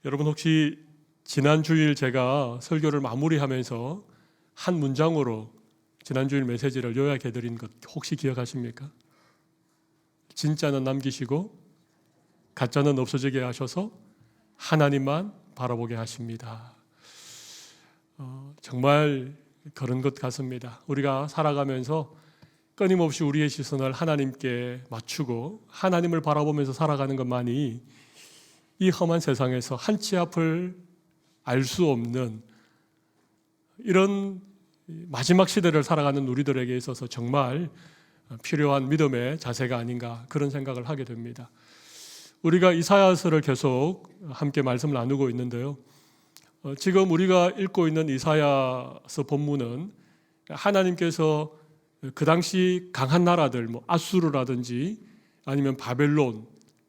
여러분 혹시 지난 주일 제가 설교를 마무리하면서 한 문장으로 지난 주일 메시지를 요약해 드린 것 혹시 기억하십니까? 진짜는 남기시고 가짜는 없어지게 하셔서 하나님만 바라보게 하십니다. 정말 그런 것 같습니다. 우리가 살아가면서 끊임없이 우리의 시선을 하나님께 맞추고 하나님을 바라보면서 살아가는 것만이 이 험한 세상에서 한 치 앞을 알 수 없는 이런 마지막 시대를 살아가는 우리들에게 있어서 정말 필요한 믿음의 자세가 아닌가 그런 생각을 하게 됩니다. 우리가 이사야서를 계속 함께 말씀을 나누고 있는데요. 지금 우리가 읽고 있는 이사야서 본문은 하나님께서 그 당시 강한 나라들, 아수르라든지 아니면 바벨론,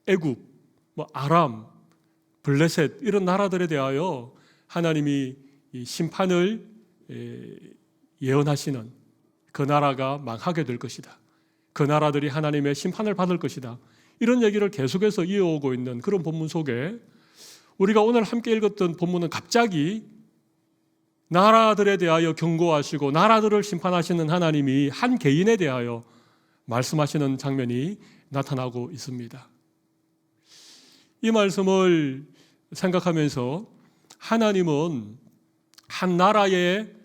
애굽, 아람, 블레셋 이런 나라들에 대하여 하나님이 심판을 예언하시는 그 나라가 망하게 될 것이다. 그 나라들이 하나님의 심판을 받을 것이다. 이런 얘기를 계속해서 이어오고 있는 그런 본문 속에 우리가 오늘 함께 읽었던 본문은 갑자기 나라들에 대하여 경고하시고 나라들을 심판하시는 하나님이 한 개인에 대하여 말씀하시는 장면이 나타나고 있습니다. 이 말씀을 생각하면서 하나님은 한 나라의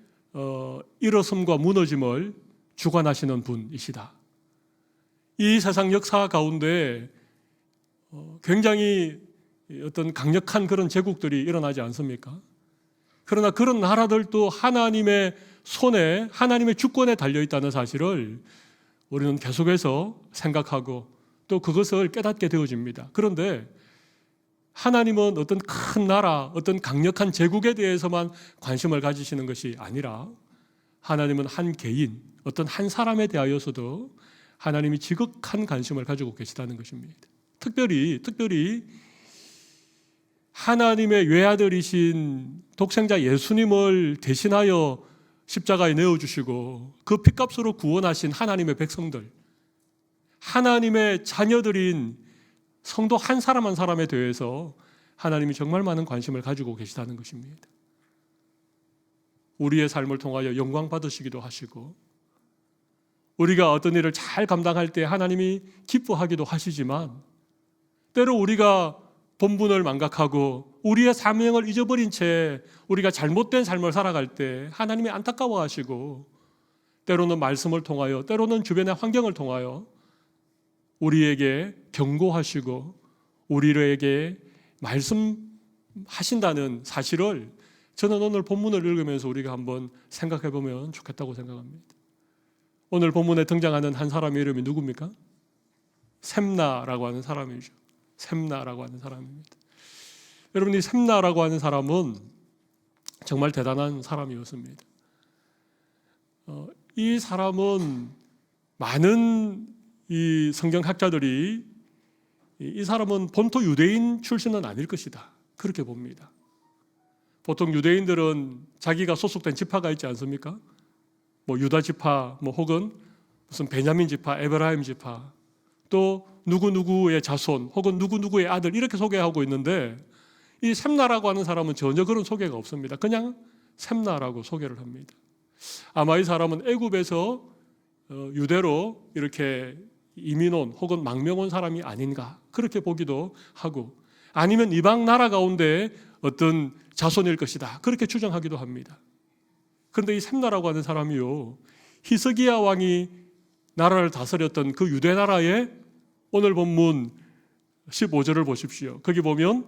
일어섬과 무너짐을 주관하시는 분이시다. 이 세상 역사 가운데 굉장히 어떤 강력한 그런 제국들이 일어나지 않습니까? 그러나 그런 나라들도 하나님의 손에 하나님의 주권에 달려있다는 사실을 우리는 계속해서 생각하고 또 그것을 깨닫게 되어집니다. 그런데 하나님은 어떤 큰 나라, 어떤 강력한 제국에 대해서만 관심을 가지시는 것이 아니라 하나님은 한 개인, 어떤 한 사람에 대하여서도 하나님이 지극한 관심을 가지고 계시다는 것입니다. 특별히 하나님의 외아들이신 독생자 예수님을 대신하여 십자가에 내어주시고 그 핏값으로 구원하신 하나님의 백성들, 하나님의 자녀들인 성도 한 사람 한 사람에 대해서 하나님이 정말 많은 관심을 가지고 계시다는 것입니다. 우리의 삶을 통하여 영광 받으시기도 하시고 우리가 어떤 일을 잘 감당할 때 하나님이 기뻐하기도 하시지만 때로 우리가 본분을 망각하고 우리의 사명을 잊어버린 채 우리가 잘못된 삶을 살아갈 때 하나님이 안타까워하시고 때로는 말씀을 통하여 때로는 주변의 환경을 통하여 우리에게 경고하시고 우리에게 말씀하신다는 사실을 저는 오늘 본문을 읽으면서 우리가 한번 생각해 보면 좋겠다고 생각합니다. 오늘 본문에 등장하는 한 사람의 이름이 누굽니까? 셈나라고 하는 사람이죠. 셈나라고 하는 사람입니다. 여러분, 이 셈나라고 하는 사람은 정말 대단한 사람이었습니다. 이 사람은 많은 이 성경학자들이 이 사람은 본토 유대인 출신은 아닐 것이다 그렇게 봅니다. 보통 유대인들은 자기가 소속된 지파가 있지 않습니까? 유다 지파, 혹은 무슨 베냐민 지파, 에브라임 지파, 또 누구누구의 자손 혹은 누구누구의 아들 이렇게 소개하고 있는데 이 셈나라고 하는 사람은 전혀 그런 소개가 없습니다. 그냥 셈나라고 소개를 합니다. 아마 이 사람은 애굽에서 유대로 이렇게 이민 온 혹은 망명 온 사람이 아닌가 그렇게 보기도 하고 아니면 이방 나라 가운데 어떤 자손일 것이다 그렇게 추정하기도 합니다. 그런데 이 셈나라고 하는 사람이요 히스기야 왕이 나라를 다스렸던 그 유대 나라의 오늘 본문 15절을 보십시오. 거기 보면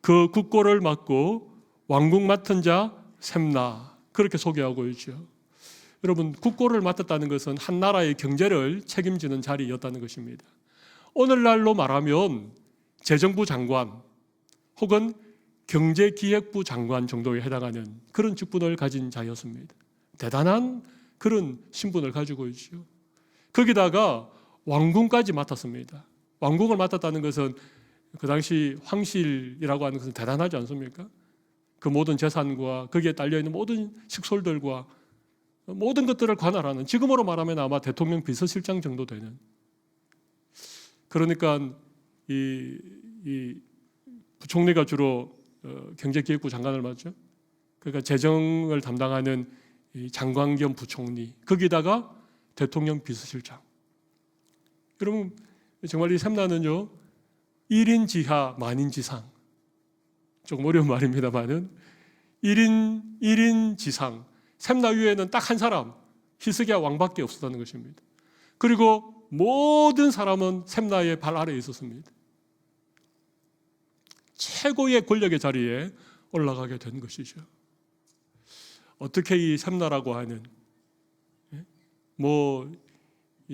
그 국고를 맡고 왕국 맡은 자 셈나 그렇게 소개하고 있죠. 여러분, 국고를 맡았다는 것은 한 나라의 경제를 책임지는 자리였다는 것입니다. 오늘날로 말하면 재정부 장관 혹은 경제기획부 장관 정도에 해당하는 그런 직분을 가진 자였습니다. 대단한 그런 신분을 가지고 있죠. 거기다가 왕궁까지 맡았습니다. 왕궁을 맡았다는 것은 그 당시 황실이라고 하는 것은 대단하지 않습니까? 그 모든 재산과 거기에 딸려있는 모든 식솔들과 모든 것들을 관할하는, 지금으로 말하면 아마 대통령 비서실장 정도 되는, 그러니까 이 부총리가 주로 경제기획부 장관을 맡죠. 그러니까 재정을 담당하는 이 장관 겸 부총리, 거기다가 대통령 비서실장. 여러분 정말 이 샘나는요 1인 지하 만인 지상, 조금 어려운 말입니다만은 1인 지상, 샘나 위에는 딱 한 사람 히스기야 왕밖에 없었다는 것입니다. 그리고 모든 사람은 샘나의 발 아래에 있었습니다. 최고의 권력의 자리에 올라가게 된 것이죠. 어떻게 이 샘나라고 하는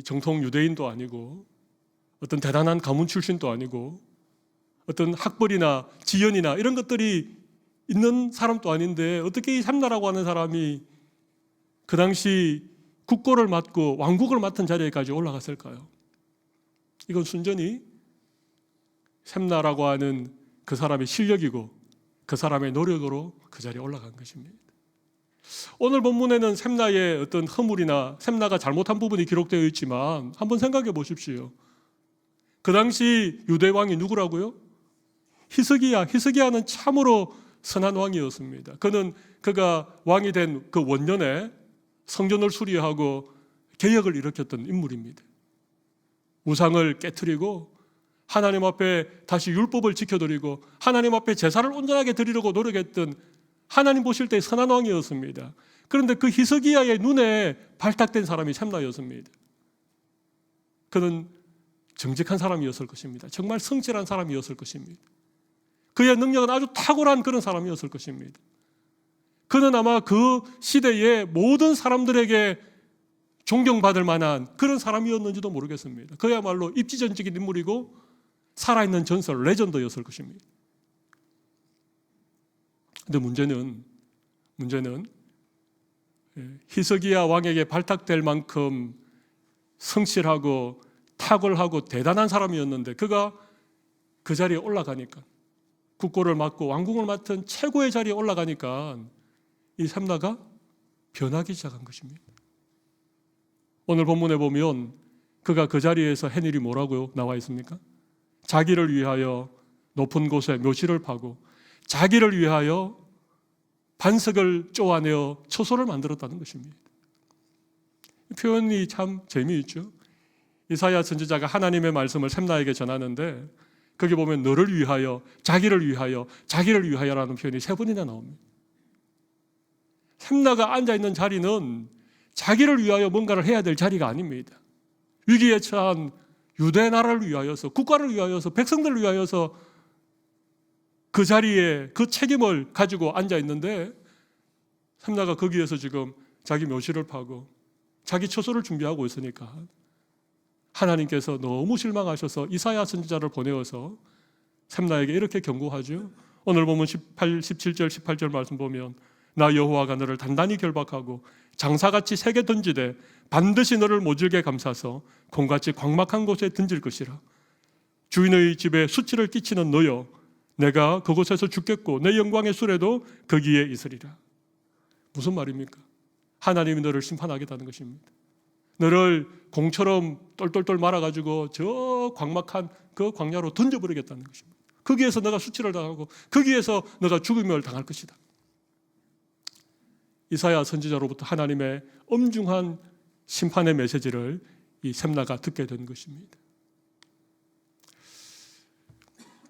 정통 유대인도 아니고 어떤 대단한 가문 출신도 아니고 어떤 학벌이나 지연이나 이런 것들이 있는 사람도 아닌데 어떻게 이 샘나라고 하는 사람이 그 당시 국고를 맡고 왕국을 맡은 자리에까지 올라갔을까요? 이건 순전히 샘나라고 하는 그 사람의 실력이고 그 사람의 노력으로 그 자리에 올라간 것입니다. 오늘 본문에는 샘나의 어떤 허물이나 샘나가 잘못한 부분이 기록되어 있지만 한번 생각해 보십시오. 그 당시 유대 왕이 누구라고요? 히스기야는 참으로 선한 왕이었습니다. 그가 왕이 된 그 원년에 성전을 수리하고 개혁을 일으켰던 인물입니다. 우상을 깨트리고 하나님 앞에 다시 율법을 지켜드리고 하나님 앞에 제사를 온전하게 드리려고 노력했던 하나님 보실 때 선한 왕이었습니다. 그런데 그 히스기야의 눈에 발탁된 사람이 샘나였습니다. 그는 정직한 사람이었을 것입니다. 정말 성실한 사람이었을 것입니다. 그의 능력은 아주 탁월한 그런 사람이었을 것입니다. 그는 아마 그 시대의 모든 사람들에게 존경받을 만한 그런 사람이었는지도 모르겠습니다. 그야말로 입지전적인 인물이고 살아있는 전설, 레전더였을 것입니다. 근데 문제는 히스기야 왕에게 발탁될 만큼 성실하고 탁월하고 대단한 사람이었는데 그가 그 자리에 올라가니까, 국고를 맡고 왕궁을 맡은 최고의 자리에 올라가니까 이 샘나가 변하기 시작한 것입니다. 오늘 본문에 보면 그가 그 자리에서 한 일이 뭐라고요? 나와 있습니까? 자기를 위하여 높은 곳에 묘실을 파고 자기를 위하여 반석을 쪼아내어 처소를 만들었다는 것입니다. 표현이 참 재미있죠. 이사야 선지자가 하나님의 말씀을 샘나에게 전하는데 거기 보면 너를 위하여, 자기를 위하여, 자기를 위하여라는 표현이 3번이나 나옵니다. 샘나가 앉아있는 자리는 자기를 위하여 뭔가를 해야 될 자리가 아닙니다. 위기에 처한 유대 나라를 위하여서, 국가를 위하여서, 백성들을 위하여서 그 자리에 그 책임을 가지고 앉아있는데 샘나가 거기에서 지금 자기 묘실을 파고 자기 처소를 준비하고 있으니까 하나님께서 너무 실망하셔서 이사야 선지자를 보내어서 샘나에게 이렇게 경고하죠. 오늘 보면 17절 18절 말씀 보면 나 여호와가 너를 단단히 결박하고 장사같이 세게 던지되 반드시 너를 모질게 감싸서 곰같이 광막한 곳에 던질 것이라. 주인의 집에 수치를 끼치는 너여 내가 그곳에서 죽겠고 내 영광의 수레도 거기에 있으리라. 무슨 말입니까? 하나님이 너를 심판하겠다는 것입니다. 너를 공처럼 똘똘똘 말아가지고 저 광막한 그 광야로 던져버리겠다는 것입니다. 거기에서 너가 수치를 당하고 거기에서 너가 죽음을 당할 것이다. 이사야 선지자로부터 하나님의 엄중한 심판의 메시지를 이 샘나가 듣게 된 것입니다.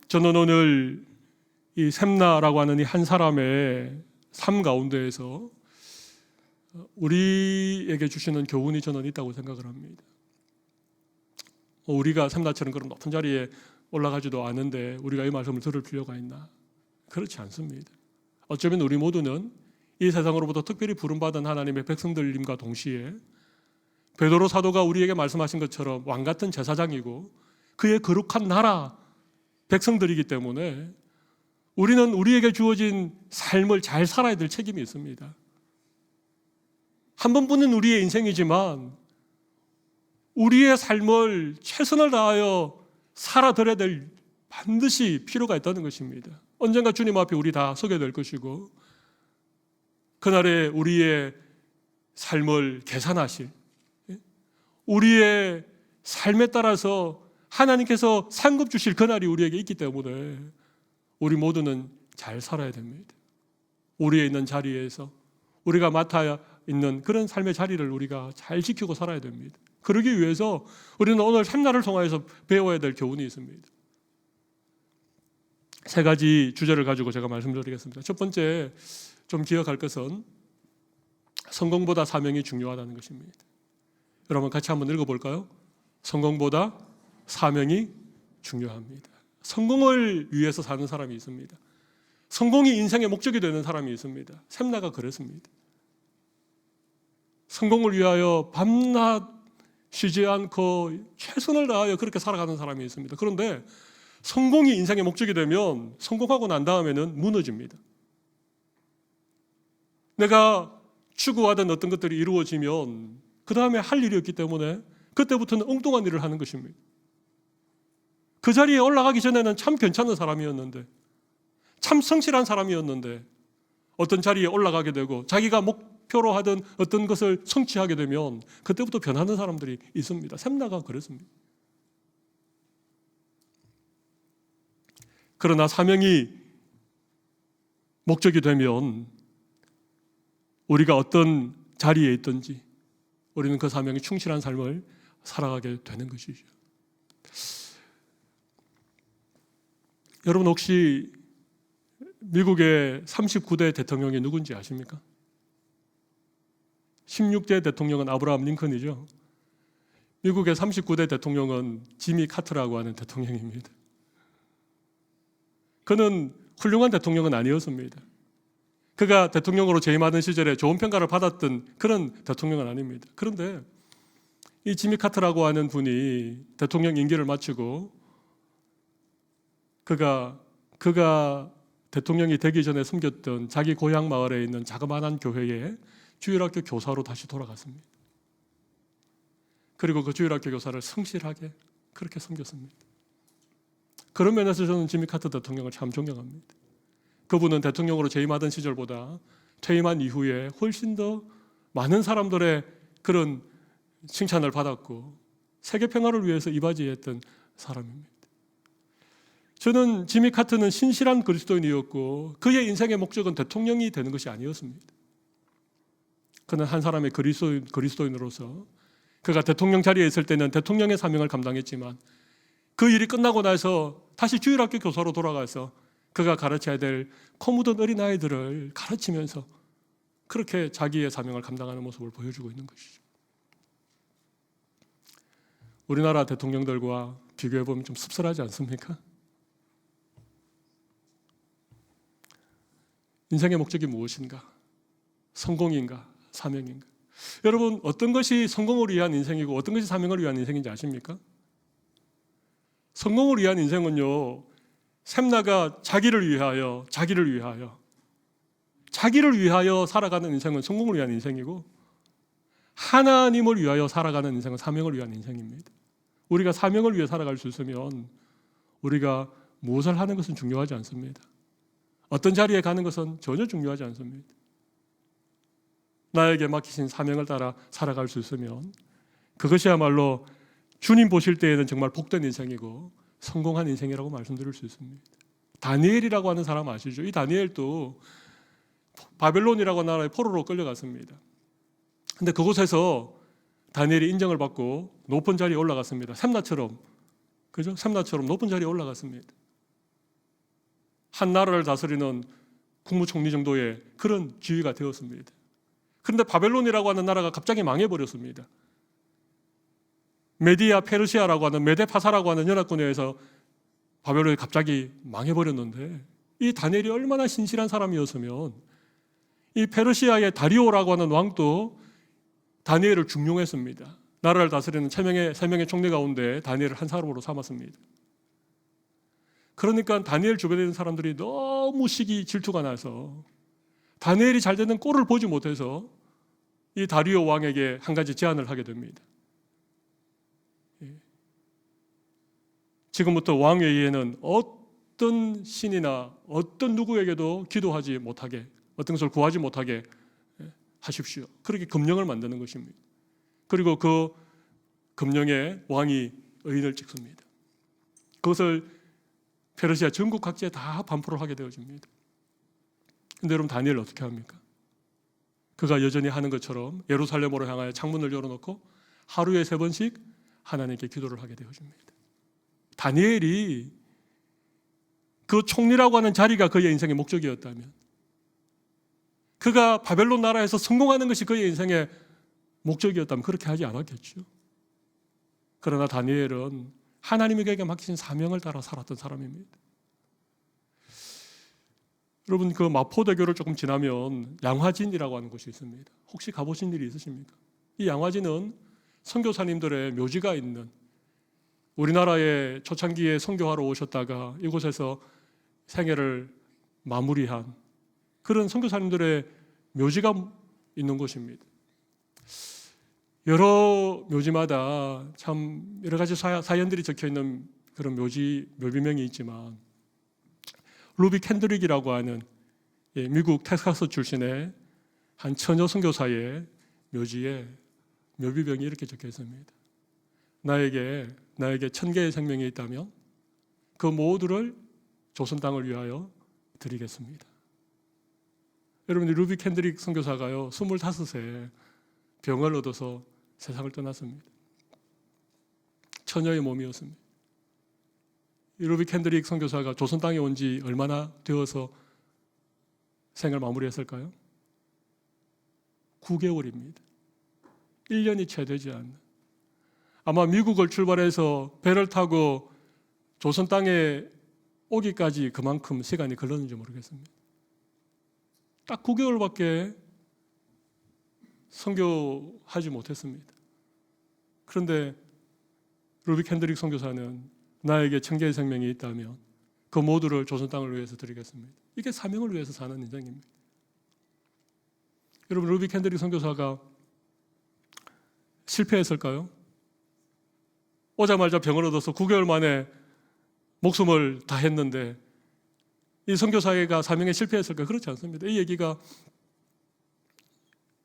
저는 오늘 이 샘나라고 하는 이 한 사람의 삶 가운데에서 우리에게 주시는 교훈이 저는 있다고 생각을 합니다. 우리가 샘나처럼 그런 높은 자리에 올라가지도 않은데 우리가 이 말씀을 들을 필요가 있나? 그렇지 않습니다. 어쩌면 우리 모두는 이 세상으로부터 특별히 부름받은 하나님의 백성들임과 동시에 베드로 사도가 우리에게 말씀하신 것처럼 왕같은 제사장이고 그의 거룩한 나라 백성들이기 때문에 우리는 우리에게 주어진 삶을 잘 살아야 될 책임이 있습니다. 한 번뿐인 우리의 인생이지만 우리의 삶을 최선을 다하여 살아드려야 될 반드시 필요가 있다는 것입니다. 언젠가 주님 앞에 우리 다 서게 될 것이고 그날에 우리의 삶을 계산하실, 우리의 삶에 따라서 하나님께서 상급 주실 그날이 우리에게 있기 때문에 우리 모두는 잘 살아야 됩니다. 우리에 있는 자리에서 우리가 맡아야 있는 그런 삶의 자리를 우리가 잘 지키고 살아야 됩니다. 그러기 위해서 우리는 오늘 샘날을 통하여서 배워야 될 교훈이 있습니다. 세 가지 주제를 가지고 제가 말씀드리겠습니다. 첫 번째, 좀 기억할 것은 성공보다 사명이 중요하다는 것입니다. 여러분 같이 한번 읽어볼까요? 성공보다 사명이 중요합니다. 성공을 위해서 사는 사람이 있습니다. 성공이 인생의 목적이 되는 사람이 있습니다. 샘나가 그랬습니다. 성공을 위하여 밤낮 쉬지 않고 최선을 다하여 그렇게 살아가는 사람이 있습니다. 그런데 성공이 인생의 목적이 되면 성공하고 난 다음에는 무너집니다. 내가 추구하던 어떤 것들이 이루어지면 그 다음에 할 일이 없기 때문에 그때부터는 엉뚱한 일을 하는 것입니다. 그 자리에 올라가기 전에는 참 괜찮은 사람이었는데, 참 성실한 사람이었는데 어떤 자리에 올라가게 되고 자기가 목표로 하던 어떤 것을 성취하게 되면 그때부터 변하는 사람들이 있습니다. 샘나가 그랬습니다. 그러나 사명이 목적이 되면 우리가 어떤 자리에 있든지 우리는 그 사명에 충실한 삶을 살아가게 되는 것이죠. 여러분 혹시 미국의 39대 대통령이 누군지 아십니까? 16대 대통령은 아브라함 링컨이죠. 미국의 39대 대통령은 지미 카터라고 하는 대통령입니다. 그는 훌륭한 대통령은 아니었습니다. 그가 대통령으로 재임하던 시절에 좋은 평가를 받았던 그런 대통령은 아닙니다. 그런데 이 지미 카터라고 하는 분이 대통령 임기를 마치고 그가 대통령이 되기 전에 섬겼던 자기 고향 마을에 있는 자그마한 교회에 주일학교 교사로 다시 돌아갔습니다. 그리고 그 주일학교 교사를 성실하게 그렇게 섬겼습니다. 그런 면에서 저는 지미 카터 대통령을 참 존경합니다. 그분은 대통령으로 재임하던 시절보다 퇴임한 이후에 훨씬 더 많은 사람들의 그런 칭찬을 받았고 세계 평화를 위해서 이바지했던 사람입니다. 저는 지미 카터는 신실한 그리스도인이었고 그의 인생의 목적은 대통령이 되는 것이 아니었습니다. 그는 한 사람의 그리스도인으로서 그가 대통령 자리에 있을 때는 대통령의 사명을 감당했지만 그 일이 끝나고 나서 다시 주일학교 교사로 돌아가서 그가 가르쳐야 될 코 묻은 어린아이들을 가르치면서 그렇게 자기의 사명을 감당하는 모습을 보여주고 있는 것이죠. 우리나라 대통령들과 비교해보면 좀 씁쓸하지 않습니까? 인생의 목적이 무엇인가? 성공인가? 사명인가? 여러분 어떤 것이 성공을 위한 인생이고 어떤 것이 사명을 위한 인생인지 아십니까? 성공을 위한 인생은요, 샘나가 자기를 위하여 살아가는 인생은 성공을 위한 인생이고 하나님을 위하여 살아가는 인생은 사명을 위한 인생입니다. 우리가 사명을 위해 살아갈 수 있으면 우리가 무엇을 하는 것은 중요하지 않습니다. 어떤 자리에 가는 것은 전혀 중요하지 않습니다. 나에게 맡기신 사명을 따라 살아갈 수 있으면 그것이야말로 주님 보실 때에는 정말 복된 인생이고 성공한 인생이라고 말씀드릴 수 있습니다. 다니엘이라고 하는 사람 아시죠? 이 다니엘도 바벨론이라고 하는 나라의 포로로 끌려갔습니다. 근데 그곳에서 다니엘이 인정을 받고 높은 자리에 올라갔습니다. 샘나처럼, 그죠? 샘나처럼 높은 자리에 올라갔습니다. 한 나라를 다스리는 국무총리 정도의 그런 지위가 되었습니다. 그런데 바벨론이라고 하는 나라가 갑자기 망해버렸습니다. 메디아 페르시아라고 하는 메데파사라고 하는 연합군에 의해서 바벨론이 갑자기 망해버렸는데 이 다니엘이 얼마나 신실한 사람이었으면 이 페르시아의 다리오라고 하는 왕도 다니엘을 중용했습니다. 나라를 다스리는 세 명의 총리 가운데 다니엘을 한 사람으로 삼았습니다. 그러니까 다니엘 주변에 있는 사람들이 너무 질투가 나서 다니엘이 잘 되는 꼴을 보지 못해서 이 다리오 왕에게 한 가지 제안을 하게 됩니다. 지금부터 왕외에는 어떤 신이나 어떤 누구에게도 기도하지 못하게, 어떤 것을 구하지 못하게 하십시오. 그렇게 금령을 만드는 것입니다. 그리고 그 금령에 왕이 의인을 찍습니다. 그것을 페르시아 전국 각지에 다 반포를 하게 되어집니다. 근데 여러분 다니엘 어떻게 합니까? 그가 여전히 하는 것처럼 예루살렘으로 향하여 창문을 열어놓고 하루에 3번씩 하나님께 기도를 하게 되어집니다. 다니엘이 그 총리라고 하는 자리가 그의 인생의 목적이었다면, 그가 바벨론 나라에서 성공하는 것이 그의 인생의 목적이었다면 그렇게 하지 않았겠죠. 그러나 다니엘은 하나님이 그에게 맡기신 사명을 따라 살았던 사람입니다. 여러분, 그 마포대교를 조금 지나면 양화진이라고 하는 곳이 있습니다. 혹시 가보신 일이 있으십니까? 이 양화진은 선교사님들의 묘지가 있는, 우리나라에 초창기에 선교하러 오셨다가 이곳에서 생애를 마무리한 그런 선교사님들의 묘지가 있는 곳입니다. 여러 묘지마다 참 여러 가지 사연들이 적혀 있는 그런 묘비명이 있지만, 루비 캔드릭이라고 하는 미국 텍사스 출신의 한 처녀 선교사의 묘지에 묘비명이 이렇게 적혀 있습니다. 나에게 1000개의 생명이 있다면 그 모두를 조선 땅을 위하여 드리겠습니다. 여러분, 루비 캔드릭 선교사가요 25세 병을 얻어서 세상을 떠났습니다. 처녀의 몸이었습니다. 루비 캔드릭 선교사가 조선 땅에 온 지 얼마나 되어서 생을 마무리했을까요? 9개월입니다. 1년이 채 되지 않는, 아마 미국을 출발해서 배를 타고 조선 땅에 오기까지 그만큼 시간이 걸렸는지 모르겠습니다. 딱 9개월밖에 선교하지 못했습니다. 그런데 루비 캔드릭 선교사는 나에게 1000개의 생명이 있다면 그 모두를 조선 땅을 위해서 드리겠습니다. 이게 사명을 위해서 사는 인생입니다. 여러분, 루비 캔드릭 선교사가 실패했을까요? 오자마자 병을 얻어서 9개월 만에 목숨을 다했는데 이 선교사회가 사명에 실패했을까요? 그렇지 않습니다. 이 얘기가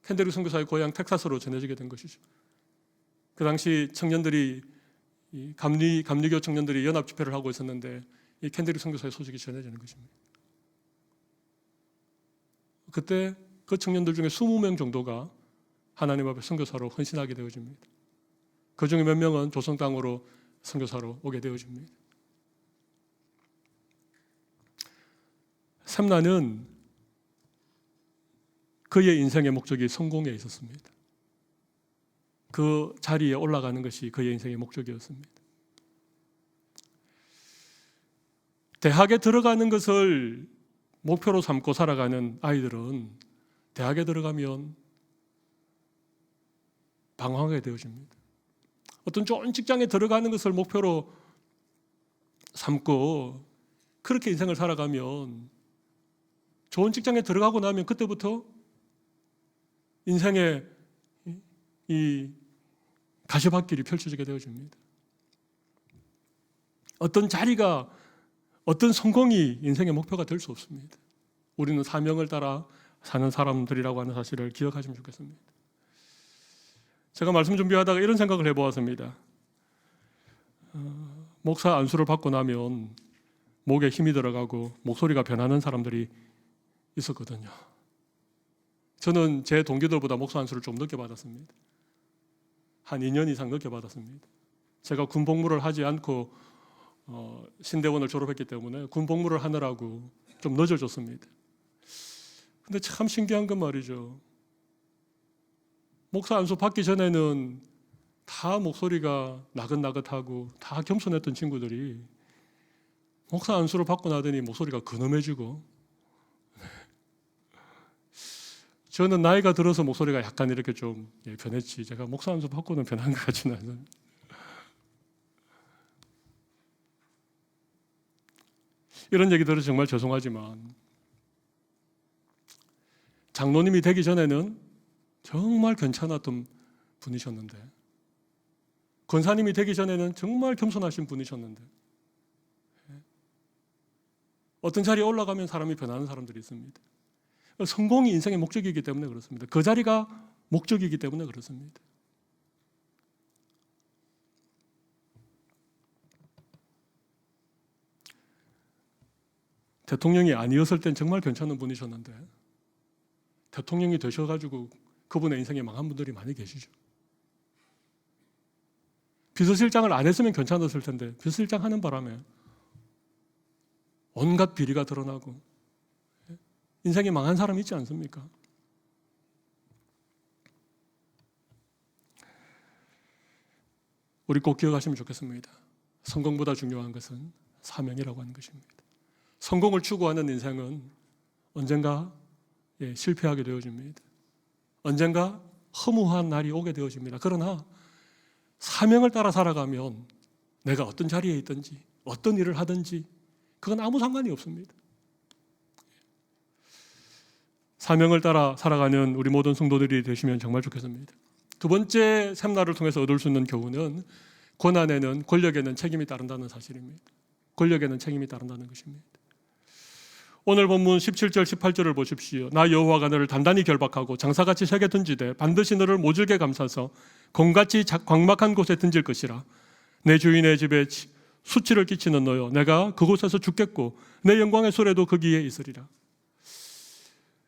캔드릭 선교사의 고향 텍사스로 전해지게 된 것이죠. 그 당시 청년들이, 감리교 청년들이 연합 집회를 하고 있었는데 이 캔드릭 선교사의 소식이 전해지는 것입니다. 그때 그 청년들 중에 20명 정도가 하나님 앞에 선교사로 헌신하게 되어집니다. 그 중에 몇 명은 조선 땅으로 선교사로 오게 되어집니다. 샘나는 그의 인생의 목적이 성공에 있었습니다. 그 자리에 올라가는 것이 그의 인생의 목적이었습니다. 대학에 들어가는 것을 목표로 삼고 살아가는 아이들은 대학에 들어가면 방황하게 되어집니다. 어떤 좋은 직장에 들어가는 것을 목표로 삼고 그렇게 인생을 살아가면, 좋은 직장에 들어가고 나면 그때부터 인생의 이 가시밭길이 펼쳐지게 되어집니다. 어떤 자리가, 어떤 성공이 인생의 목표가 될 수 없습니다. 우리는 사명을 따라 사는 사람들이라고 하는 사실을 기억하시면 좋겠습니다. 제가 말씀 준비하다가 이런 생각을 해보았습니다. 목사 안수를 받고 나면 목에 힘이 들어가고 목소리가 변하는 사람들이 있었거든요. 저는 제 동기들보다 목사 안수를 좀 늦게 받았습니다. 한 2년 이상 늦게 받았습니다. 제가 군 복무를 하지 않고 신대원을 졸업했기 때문에 군 복무를 하느라고 좀 늦어졌습니다. 근데 참 신기한 건 말이죠. 목사 안수 받기 전에는 다 목소리가 나긋나긋하고 다 겸손했던 친구들이 목사 안수를 받고 나더니 목소리가 근엄해지고, 저는 나이가 들어서 목소리가 약간 이렇게 좀 변했지, 제가 목사 안수 받고는 변한 것 같지는 않아요. 이런 얘기 들어서 정말 죄송하지만 장로님이 되기 전에는 정말 괜찮았던 분이셨는데, 권사님이 되기 전에는 정말 겸손하신 분이셨는데, 어떤 자리에 올라가면 사람이 변하는 사람들이 있습니다. 성공이 인생의 목적이기 때문에 그렇습니다. 그 자리가 목적이기 때문에 그렇습니다. 대통령이 아니었을 땐 정말 괜찮은 분이셨는데 대통령이 되셔가지고 그분의 인생이 망한 분들이 많이 계시죠. 비서실장을 안 했으면 괜찮았을 텐데 비서실장 하는 바람에 온갖 비리가 드러나고 인생이 망한 사람이 있지 않습니까? 우리 꼭 기억하시면 좋겠습니다. 성공보다 중요한 것은 사명이라고 하는 것입니다. 성공을 추구하는 인생은 언젠가 실패하게 되어집니다. 언젠가 허무한 날이 오게 되어집니다. 그러나 사명을 따라 살아가면 내가 어떤 자리에 있든지 어떤 일을 하든지 그건 아무 상관이 없습니다. 사명을 따라 살아가는 우리 모든 성도들이 되시면 정말 좋겠습니다. 두 번째 샘날을 통해서 얻을 수 있는 교훈은 고난에는 권력에는 책임이 따른다는 사실입니다. 권력에는 책임이 따른다는 것입니다. 오늘 본문 17절 18절을 보십시오. 나 여호와가 너를 단단히 결박하고 장사같이 세게 던지되 반드시 너를 모질게 감싸서 공같이 광막한 곳에 던질 것이라. 내 주인의 집에 수치를 끼치는 너여 내가 그곳에서 죽겠고 내 영광의 소래도 거기에 있으리라.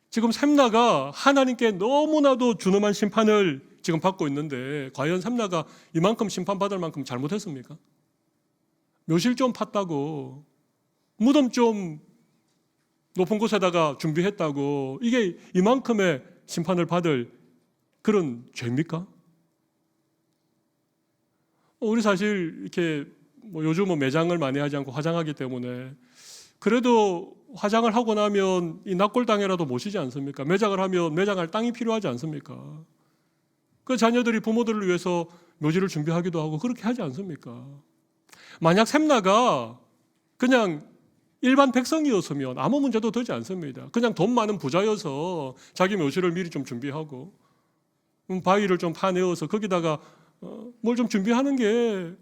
지금 샘나가 하나님께 너무나도 준엄한 심판을 지금 받고 있는데 과연 샘나가 이만큼 심판받을 만큼 잘못했습니까? 묘실 좀 팠다고 무덤 좀 높은 곳에다가 준비했다고 이게 이만큼의 심판을 받을 그런 죄입니까? 우리 사실 이렇게 요즘은 매장을 많이 하지 않고 화장하기 때문에 그래도 화장을 하고 나면 이 납골당이라도 모시지 않습니까? 매장을 하면 매장할 땅이 필요하지 않습니까? 그 자녀들이 부모들을 위해서 묘지를 준비하기도 하고 그렇게 하지 않습니까? 만약 샘나가 그냥 일반 백성이었으면 아무 문제도 되지 않습니다. 그냥 돈 많은 부자여서 자기 묘지를 미리 좀 준비하고 바위를 좀 파내어서 거기다가 뭘 좀 준비하는 게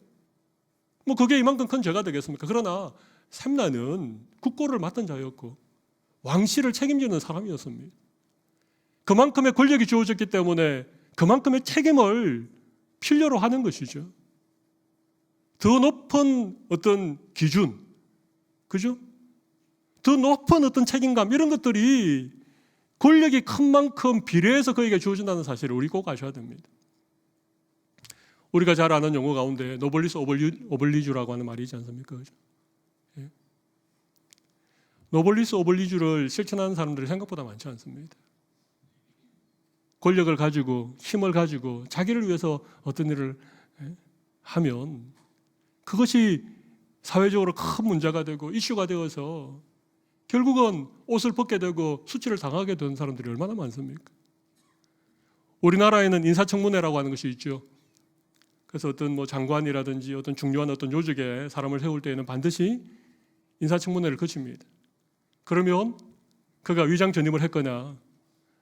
그게 이만큼 큰 죄가 되겠습니까? 그러나 샘나는 국고를 맡은 자였고 왕실을 책임지는 사람이었습니다. 그만큼의 권력이 주어졌기 때문에 그만큼의 책임을 필요로 하는 것이죠. 더 높은 어떤 기준, 그죠? 더 높은 어떤 책임감 이런 것들이 권력이 큰 만큼 비례해서 그에게 주어진다는 사실을 우리 꼭 아셔야 됩니다. 우리가 잘 아는 용어 가운데 노블리스 오블리주라고 하는 말이 있지 않습니까? 그죠? 예. 노블리스 오블리주를 실천하는 사람들이 생각보다 많지 않습니다. 권력을 가지고 힘을 가지고 자기를 위해서 어떤 일을 하면 그것이 사회적으로 큰 문제가 되고 이슈가 되어서 결국은 옷을 벗게 되고 수치를 당하게 되는 사람들이 얼마나 많습니까? 우리나라에는 인사청문회라고 하는 것이 있죠. 그래서 어떤 장관이라든지 어떤 중요한 어떤 요직에 사람을 세울 때에는 반드시 인사청문회를 거칩니다. 그러면 그가 위장 전입을 했거나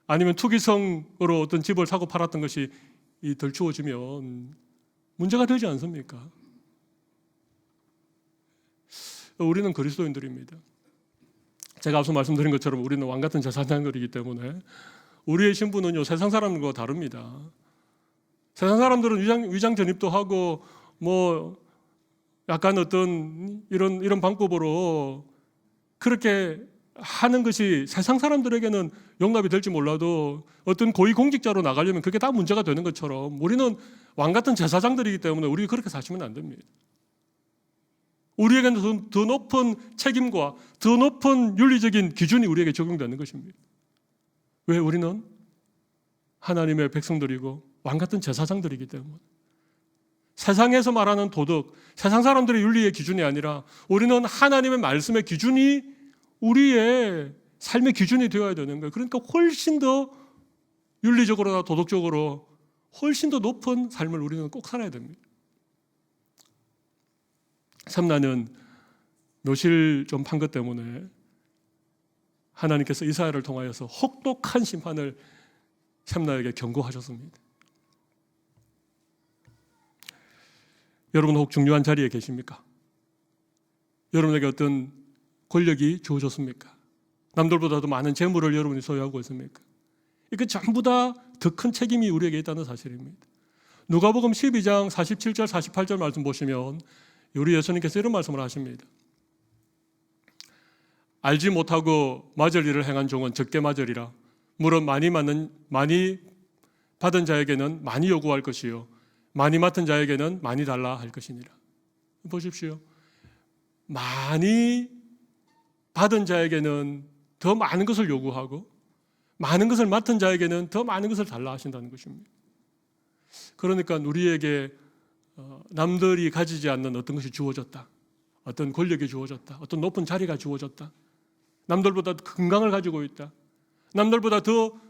아니면 투기성으로 어떤 집을 사고 팔았던 것이 덜추어지면 문제가 되지 않습니까? 우리는 그리스도인들입니다. 제가 앞서 말씀드린 것처럼 우리는 왕같은 제사장들이기 때문에 우리의 신분은요 세상 사람과 다릅니다. 세상 사람들은 위장 전입도 하고 약간 어떤 이런 방법으로 그렇게 하는 것이 세상 사람들에게는 용납이 될지 몰라도 어떤 고위공직자로 나가려면 그게 다 문제가 되는 것처럼 우리는 왕같은 제사장들이기 때문에 우리 그렇게 사시면 안 됩니다. 우리에게는 더 높은 책임과 더 높은 윤리적인 기준이 우리에게 적용되는 것입니다. 왜? 우리는 하나님의 백성들이고 왕같은 제사장들이기 때문에 세상에서 말하는 도덕, 세상 사람들의 윤리의 기준이 아니라 우리는 하나님의 말씀의 기준이 우리의 삶의 기준이 되어야 되는 거예요. 그러니까 훨씬 더 윤리적으로나 도덕적으로 훨씬 더 높은 삶을 우리는 꼭 살아야 됩니다. 샘나는 묘실 좀 판 것 때문에 하나님께서 이사야를 통하여서 혹독한 심판을 샘나에게 경고하셨습니다. 여러분 혹 중요한 자리에 계십니까? 여러분에게 어떤 권력이 주어졌습니까? 남들보다도 많은 재물을 여러분이 소유하고 있습니까? 이거 전부 다 더 큰 책임이 우리에게 있다는 사실입니다. 누가복음 12장 47절 48절 말씀 보시면 우리 예수님께서 이런 말씀을 하십니다. 알지 못하고 맞을 일을 행한 종은 적게 맞으리라. 물은 많이 받은 자에게는 많이 요구할 것이요 많이 맡은 자에게는 많이 달라 할 것이니라. 보십시오. 많이 받은 자에게는 더 많은 것을 요구하고 많은 것을 맡은 자에게는 더 많은 것을 달라 하신다는 것입니다. 그러니까 우리에게 남들이 가지지 않는 어떤 것이 주어졌다. 어떤 권력이 주어졌다. 어떤 높은 자리가 주어졌다. 남들보다 건강을 가지고 있다. 남들보다 더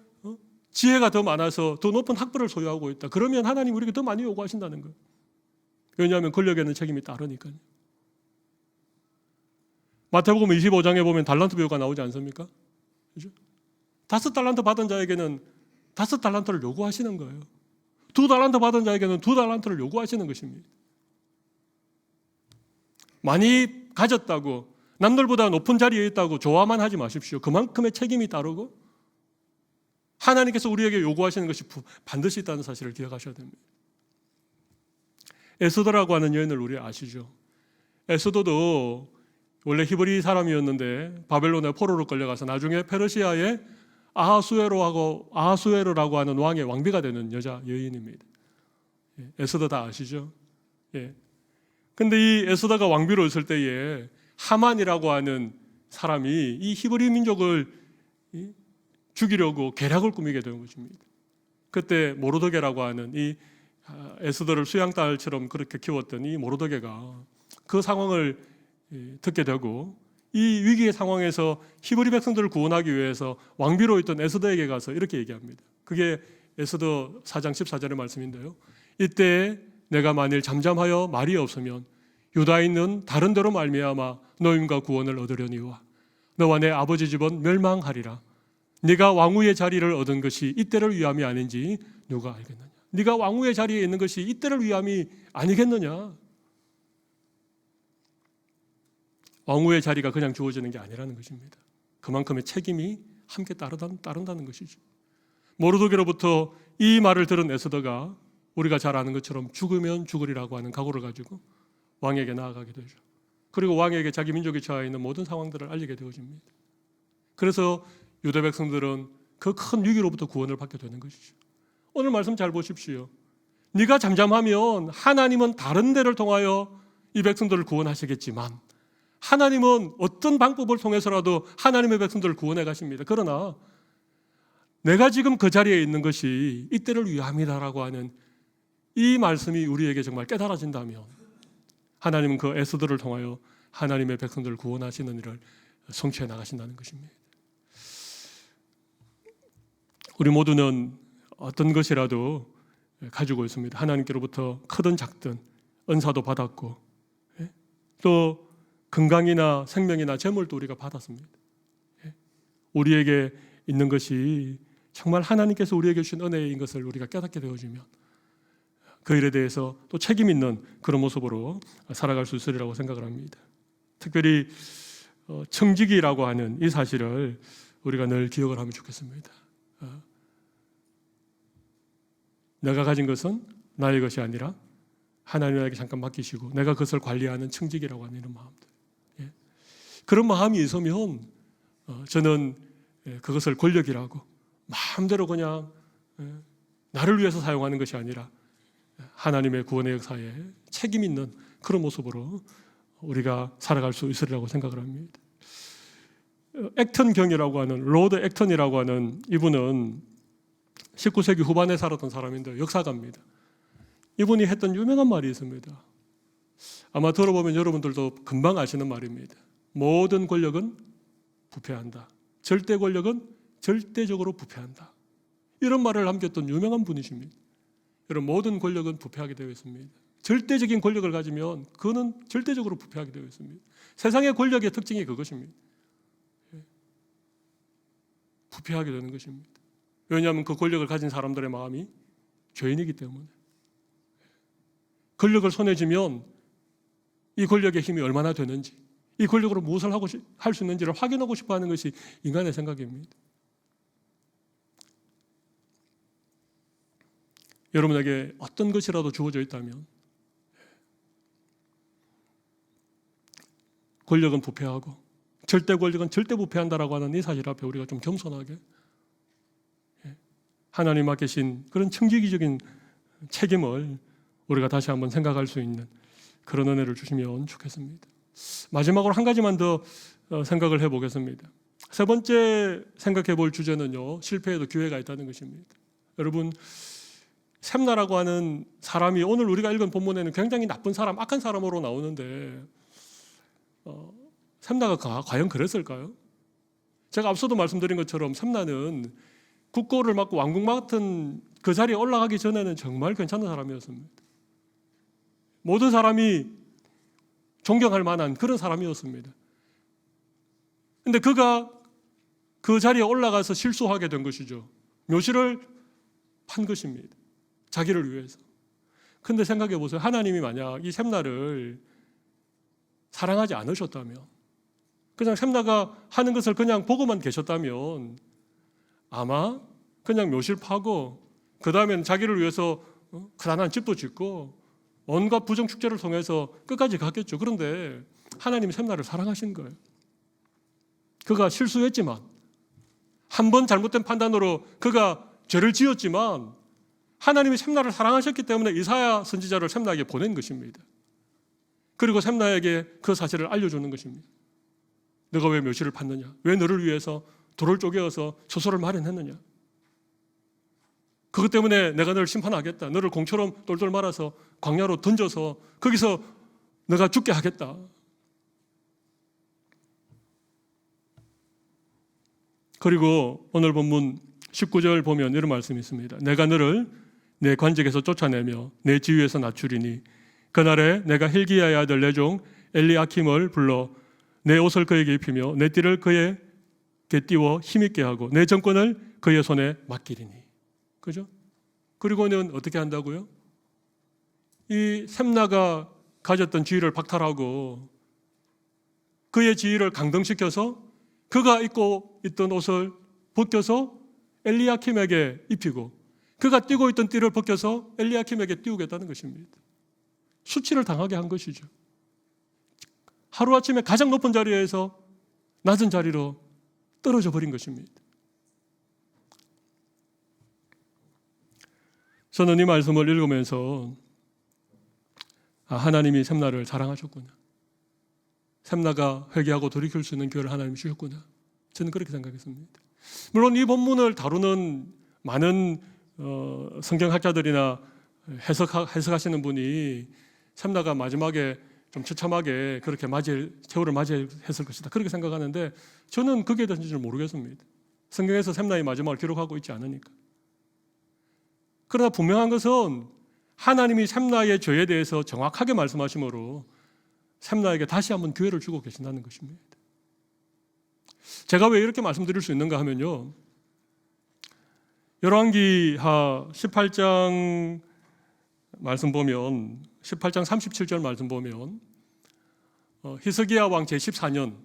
지혜가 더 많아서 더 높은 학벌을 소유하고 있다. 그러면 하나님 우리에게 더 많이 요구하신다는 거예요. 왜냐하면 권력에는 책임이 따르니까요. 마태복음 25장에 보면 달란트 비유가 나오지 않습니까? 그죠? 5달란트 받은 자에게는 5달란트를 요구하시는 거예요. 2달란트 받은 자에게는 2달란트를 요구하시는 것입니다. 많이 가졌다고 남들보다 높은 자리에 있다고 좋아만 하지 마십시오. 그만큼의 책임이 따르고 하나님께서 우리에게 요구하시는 것이 반드시 있다는 사실을 기억하셔야 됩니다. 에스더라고 하는 여인을 우리 아시죠? 에스더도 원래 히브리 사람이었는데 바벨론의 포로로 끌려가서 나중에 페르시아의 아하수에로라고 하는 왕의 왕비가 되는 여인입니다. 에스더 다 아시죠? 예. 근데 이 에스더가 왕비로 있을 때에 하만이라고 하는 사람이 이 히브리 민족을 죽이려고 계략을 꾸미게 되는 것입니다. 그때 모르드게라고 하는 이 에스더를 수양딸처럼 그렇게 키웠던 이 모르드게가 그 상황을 듣게 되고 이 위기의 상황에서 히브리 백성들을 구원하기 위해서 왕비로 있던 에스더에게 가서 이렇게 얘기합니다. 그게 에스더 4장 14절의 말씀인데요. 이때 내가 만일 잠잠하여 말이 없으면 유다에 있는 다른 데로 말미암아 노임과 구원을 얻으려니와 너와 내 아버지 집은 멸망하리라. 네가 왕후의 자리를 얻은 것이 이때를 위함이 아닌지 누가 알겠느냐. 네가 왕후의 자리에 있는 것이 이때를 위함이 아니겠느냐. 왕후의 자리가 그냥 주어지는 게 아니라는 것입니다. 그만큼의 책임이 함께 따른다는 것이죠. 모르드게로부터 이 말을 들은 에스더가 우리가 잘 아는 것처럼 죽으면 죽으리라고 하는 각오를 가지고 왕에게 나아가게 되죠. 그리고 왕에게 자기 민족이 처해 있는 모든 상황들을 알리게 되어집니다. 그래서 유대 백성들은 그 큰 위기로부터 구원을 받게 되는 것이죠. 오늘 말씀 잘 보십시오. 네가 잠잠하면 하나님은 다른 데를 통하여 이 백성들을 구원하시겠지만 하나님은 어떤 방법을 통해서라도 하나님의 백성들을 구원해 가십니다. 그러나 내가 지금 그 자리에 있는 것이 이때를 위함이다라고 하는 이 말씀이 우리에게 정말 깨달아진다면 하나님은 그 에스더를 통하여 하나님의 백성들을 구원하시는 일을 성취해 나가신다는 것입니다. 우리 모두는 어떤 것이라도 가지고 있습니다. 하나님께로부터 크든 작든 은사도 받았고 또 건강이나 생명이나 재물도 우리가 받았습니다. 우리에게 있는 것이 정말 하나님께서 우리에게 주신 은혜인 것을 우리가 깨닫게 되어지면 그 일에 대해서 또 책임 있는 그런 모습으로 살아갈 수 있으리라고 생각을 합니다. 특별히 청지기라고 하는 이 사실을 우리가 늘 기억을 하면 좋겠습니다. 내가 가진 것은 나의 것이 아니라 하나님에게 잠깐 맡기시고 내가 그것을 관리하는 청지기라고 하는 이런 마음들. 그런 마음이 있으면 저는 그것을 권력이라고 마음대로 그냥 나를 위해서 사용하는 것이 아니라 하나님의 구원의 역사에 책임 있는 그런 모습으로 우리가 살아갈 수 있으리라고 생각을 합니다. 액턴 경이라고 하는 로드 액턴이라고 하는 이분은 19세기 후반에 살았던 사람인데 역사가입니다. 이분이 했던 유명한 말이 있습니다. 아마 들어보면 여러분들도 금방 아시는 말입니다. 모든 권력은 부패한다. 절대 권력은 절대적으로 부패한다. 이런 말을 남겼던 유명한 분이십니다. 여러분, 모든 권력은 부패하게 되어 있습니다. 절대적인 권력을 가지면 그는 절대적으로 부패하게 되어 있습니다. 세상의 권력의 특징이 그것입니다. 부패하게 되는 것입니다. 왜냐하면 그 권력을 가진 사람들의 마음이 죄인이기 때문에. 권력을 손에 쥐면 이 권력의 힘이 얼마나 되는지, 이 권력으로 무엇을 할 수 있는지를 확인하고 싶어 하는 것이 인간의 생각입니다. 여러분에게 어떤 것이라도 주어져 있다면 권력은 부패하고 절대 권력은 절대 부패한다라고 하는 이 사실 앞에 우리가 좀 겸손하게 하나님 앞에 계신 그런 청지기적인 책임을 우리가 다시 한번 생각할 수 있는 그런 은혜를 주시면 좋겠습니다. 마지막으로 한 가지만 더 생각을 해보겠습니다. 세 번째 생각해 볼 주제는요, 실패에도 기회가 있다는 것입니다. 여러분, 셈나라고 하는 사람이 오늘 우리가 읽은 본문에는 굉장히 나쁜 사람, 악한 사람으로 나오는데 셈나가 과연 그랬을까요? 제가 앞서도 말씀드린 것처럼 셈나는 국고를 맡고 왕궁 맡은 그 자리에 올라가기 전에는 정말 괜찮은 사람이었습니다. 모든 사람이 존경할 만한 그런 사람이었습니다. 근데 그가 그 자리에 올라가서 실수하게 된 것이죠. 묘시를 판 것입니다. 자기를 위해서. 근데 생각해 보세요. 하나님이 만약 이 셈나를 사랑하지 않으셨다면, 그냥 셈나가 하는 것을 그냥 보고만 계셨다면 아마 그냥 묘실 파고 그 다음엔 자기를 위해서 크다란 집도 짓고 온갖 부정축제를 통해서 끝까지 갔겠죠. 그런데 하나님이 셈나를 사랑하신 거예요. 그가 실수했지만, 한 번 잘못된 판단으로 그가 죄를 지었지만 하나님이 셈나를 사랑하셨기 때문에 이사야 선지자를 셈나에게 보낸 것입니다. 그리고 셈나에게 그 사실을 알려주는 것입니다. 너가 왜 묘시를 팠느냐? 왜 너를 위해서 돌을 쪼개어서 소설을 마련했느냐? 그것 때문에 내가 너를 심판하겠다. 너를 공처럼 똘똘 말아서 광야로 던져서 거기서 너가 죽게 하겠다. 그리고 오늘 본문 19절 보면 이런 말씀이 있습니다. 내가 너를 내 관직에서 쫓아내며 내 지위에서 낮추리니 그날에 내가 힐기야의 아들 내 종 엘리아킴을 불러 내 옷을 그에게 입히며 내 띠를 그에게 띄워 힘있게 하고 내 정권을 그의 손에 맡기리니. 그죠? 그리고는 어떻게 한다고요? 이 셈나가 가졌던 지위를 박탈하고 그의 지위를 강등시켜서 그가 입고 있던 옷을 벗겨서 엘리야킴에게 입히고 그가 띄고 있던 띠를 벗겨서 엘리야킴에게 띄우겠다는 것입니다. 수치를 당하게 한 것이죠. 하루아침에 가장 높은 자리에서 낮은 자리로 떨어져 버린 것입니다. 저는 이 말씀을 읽으면서 하나님이 셈나를 사랑하셨구나. 셈나가 회개하고 돌이킬 수 있는 기회를 하나님이 주셨구나. 저는 그렇게 생각했습니다. 물론 이 본문을 다루는 많은 성경학자들이나 해석하시는 분이 셈나가 마지막에 좀 처참하게 그렇게 최후를 맞이했을 것이다. 그렇게 생각하는데 저는 그게 대해서는 모르겠습니다. 성경에서 셈나의 마지막을 기록하고 있지 않으니까. 그러나 분명한 것은 하나님이 셈나의 죄에 대해서 정확하게 말씀하심으로 셈나에게 다시 한번 기회를 주고 계신다는 것입니다. 제가 왜 이렇게 말씀드릴 수 있는가 하면요, 열왕기하 18장 말씀 보면 18장 37절 말씀 보면 히스기야 왕 제14년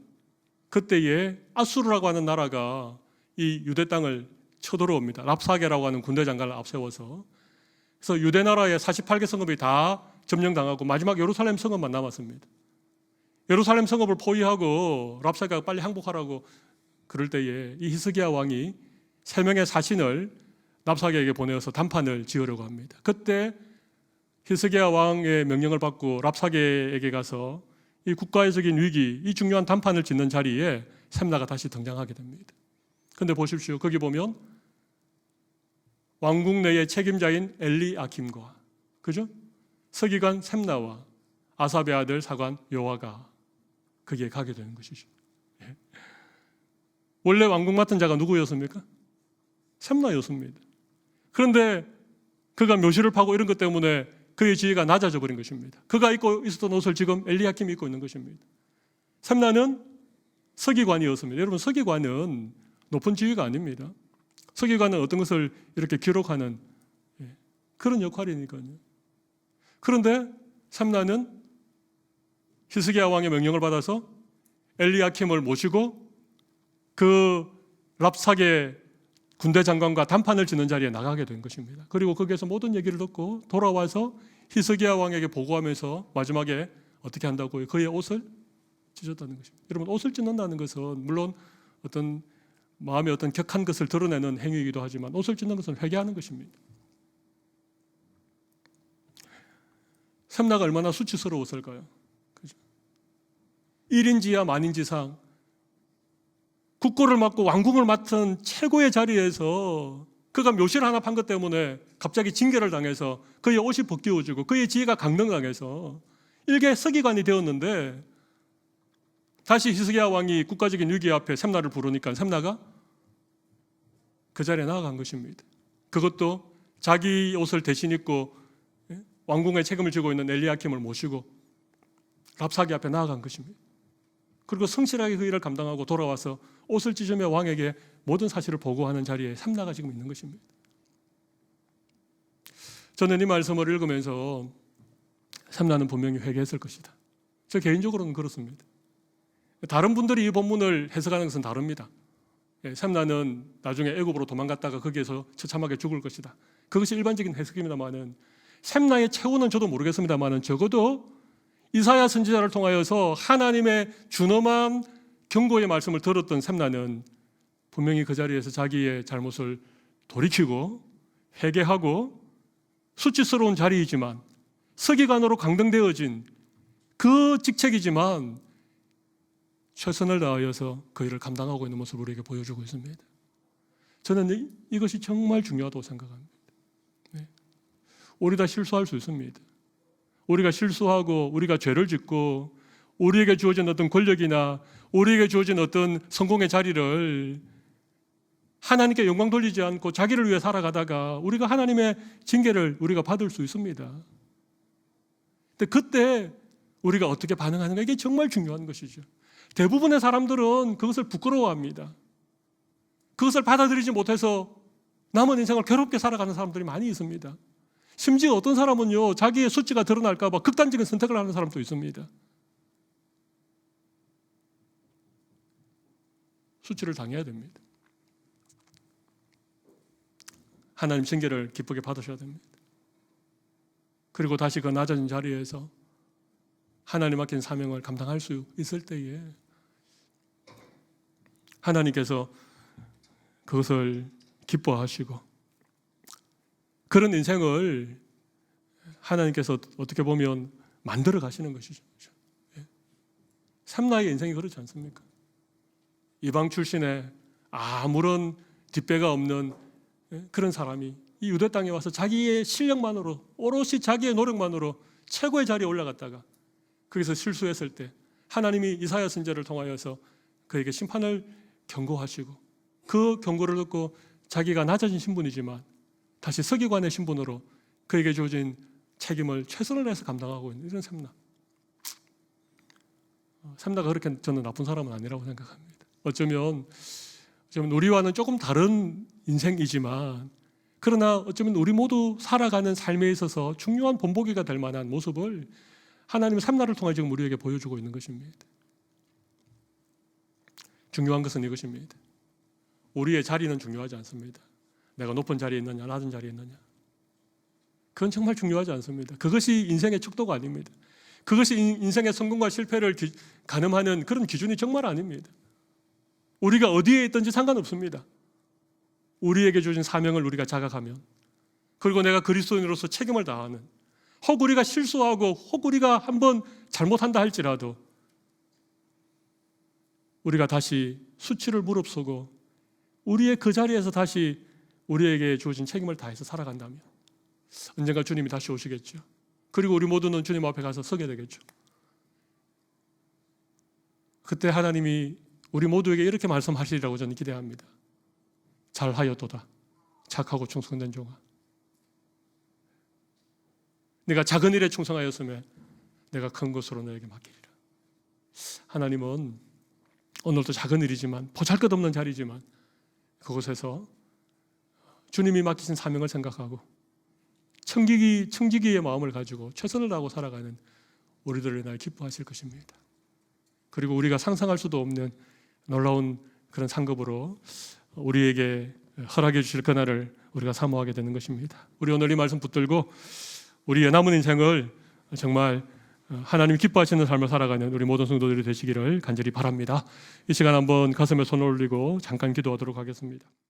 그때에 아수르라고 하는 나라가 이 유대 땅을 쳐들어옵니다. 랍사게라고 하는 군대 장관을 앞세워서. 그래서 유대 나라의 48개 성읍이 다 점령당하고 마지막 예루살렘 성읍만 남았습니다. 예루살렘 성읍을 포위하고 랍사게가 빨리 항복하라고 그럴 때에 이 히스기야 왕이 3명의 사신을 랍사게에게 보내어서 단판을 지으려고 합니다. 그때 히스기야 왕의 명령을 받고 랍사게에게 가서 이 국가적인 위기, 이 중요한 단판을 짓는 자리에 셈나가 다시 등장하게 됩니다. 그런데 보십시오. 거기 보면 왕궁 내의 책임자인 엘리아킴과 그죠? 서기관 셈나와 아삽의 아들 사관 요아가 거기에 가게 되는 것이죠. 예. 원래 왕궁 맡은 자가 누구였습니까? 셈나였습니다. 그런데 그가 묘시를 파고 이런 것 때문에 그의 지위가 낮아져 버린 것입니다. 그가 입고 있었던 옷을 지금 엘리야킴이 입고 있는 것입니다. 셈나는 서기관이었습니다. 여러분, 서기관은 높은 지위가 아닙니다. 서기관은 어떤 것을 이렇게 기록하는 그런 역할이니까요. 그런데 셈나는 히스기야 왕의 명령을 받아서 엘리야킴을 모시고 그 랍사게 군대 장관과 단판을 짓는 자리에 나가게 된 것입니다. 그리고 거기에서 모든 얘기를 듣고 돌아와서 히스기야 왕에게 보고하면서 마지막에 어떻게 한다고요? 그의 옷을 찢었다는 것입니다. 여러분, 옷을 찢는다는 것은 물론 어떤 마음의 어떤 격한 것을 드러내는 행위이기도 하지만 옷을 찢는 것은 회개하는 것입니다. 샘나가 얼마나 수치스러웠을까요? 그죠? 1인지하 만인지상 국고를 맡고 왕궁을 맡은 최고의 자리에서 그가 묘실 하나 판 것 때문에 갑자기 징계를 당해서 그의 옷이 벗겨지고 그의 지혜가 강등당해서 일개 서기관이 되었는데 다시 히스기야 왕이 국가적인 위기 앞에 샘나를 부르니까 샘나가 그 자리에 나아간 것입니다. 그것도 자기 옷을 대신 입고 왕궁의 책임을 지고 있는 엘리야킴을 모시고 랍사게 앞에 나아간 것입니다. 그리고 성실하게 그 일을 감당하고 돌아와서 옷을 찢으며 왕에게 모든 사실을 보고하는 자리에 샘나가 지금 있는 것입니다. 저는 이 말씀을 읽으면서 샘나는 분명히 회개했을 것이다. 저 개인적으로는 그렇습니다. 다른 분들이 이 본문을 해석하는 것은 다릅니다. 샘나는 나중에 애굽으로 도망갔다가 거기에서 처참하게 죽을 것이다. 그것이 일반적인 해석입니다만은 샘나의 최후는 저도 모르겠습니다만은 적어도 이사야 선지자를 통하여서 하나님의 준엄한 경고의 말씀을 들었던 샘나는 분명히 그 자리에서 자기의 잘못을 돌이키고 회개하고 수치스러운 자리이지만 서기관으로 강등되어진 그 직책이지만 최선을 다하여서 그 일을 감당하고 있는 모습을 우리에게 보여주고 있습니다. 저는 이것이 정말 중요하다고 생각합니다. 우리 다 실수할 수 있습니다. 우리가 실수하고 우리가 죄를 짓고 우리에게 주어진 어떤 권력이나 우리에게 주어진 어떤 성공의 자리를 하나님께 영광 돌리지 않고 자기를 위해 살아가다가 우리가 하나님의 징계를 우리가 받을 수 있습니다. 근데 그때 우리가 어떻게 반응하는가, 이게 정말 중요한 것이죠. 대부분의 사람들은 그것을 부끄러워합니다. 그것을 받아들이지 못해서 남은 인생을 괴롭게 살아가는 사람들이 많이 있습니다. 심지어 어떤 사람은요, 자기의 수치가 드러날까 봐 극단적인 선택을 하는 사람도 있습니다. 수치를 당해야 됩니다. 하나님 징계를 기쁘게 받으셔야 됩니다. 그리고 다시 그 낮아진 자리에서 하나님 맡긴 사명을 감당할 수 있을 때에 하나님께서 그것을 기뻐하시고 그런 인생을 하나님께서 어떻게 보면 만들어 가시는 것이죠. 샘나의 인생이 그렇지 않습니까? 이방 출신의 아무런 뒷배가 없는 그런 사람이 이 유대 땅에 와서 자기의 실력만으로 오롯이 자기의 노력만으로 최고의 자리에 올라갔다가 거기서 실수했을 때 하나님이 이사야 선지자를 통하여서 그에게 심판을 경고하시고 그 경고를 듣고 자기가 낮아진 신분이지만 다시 서기관의 신분으로 그에게 주어진 책임을 최선을 다해서 감당하고 있는 이런 샘나. 샘나가 그렇게 저는 나쁜 사람은 아니라고 생각합니다. 어쩌면 우리와는 조금 다른 인생이지만 그러나 어쩌면 우리 모두 살아가는 삶에 있어서 중요한 본보기가 될 만한 모습을 하나님은 샘나를 통해 지금 우리에게 보여주고 있는 것입니다. 중요한 것은 이것입니다. 우리의 자리는 중요하지 않습니다. 내가 높은 자리에 있느냐 낮은 자리에 있느냐, 그건 정말 중요하지 않습니다. 그것이 인생의 척도가 아닙니다. 그것이 인생의 성공과 실패를 가늠하는 그런 기준이 정말 아닙니다. 우리가 어디에 있든지 상관없습니다. 우리에게 주어진 사명을 우리가 자각하면, 그리고 내가 그리스도인으로서 책임을 다하는, 혹 우리가 실수하고 혹 우리가 한번 잘못한다 할지라도 우리가 다시 수치를 무릅쓰고 우리의 그 자리에서 다시 우리에게 주어진 책임을 다해서 살아간다면 언젠가 주님이 다시 오시겠죠. 그리고 우리 모두는 주님 앞에 가서 서게 되겠죠. 그때 하나님이 우리 모두에게 이렇게 말씀하시리라고 저는 기대합니다. 잘하였도다 착하고 충성된 종아, 내가 작은 일에 충성하였으면 내가 큰 것으로 너에게 맡기리라. 하나님은 오늘도 작은 일이지만 보잘것없는 자리지만 그곳에서 주님이 맡기신 사명을 생각하고 청지기의 마음을 가지고 최선을 다하고 살아가는 우리들을 날 기뻐하실 것입니다. 그리고 우리가 상상할 수도 없는 놀라운 그런 상급으로 우리에게 허락해 주실 그날을 우리가 사모하게 되는 것입니다. 우리 오늘 이 말씀 붙들고 우리의 남은 인생을 정말 하나님 기뻐하시는 삶을 살아가는 우리 모든 성도들이 되시기를 간절히 바랍니다. 이 시간 한번 가슴에 손을 올리고 잠깐 기도하도록 하겠습니다.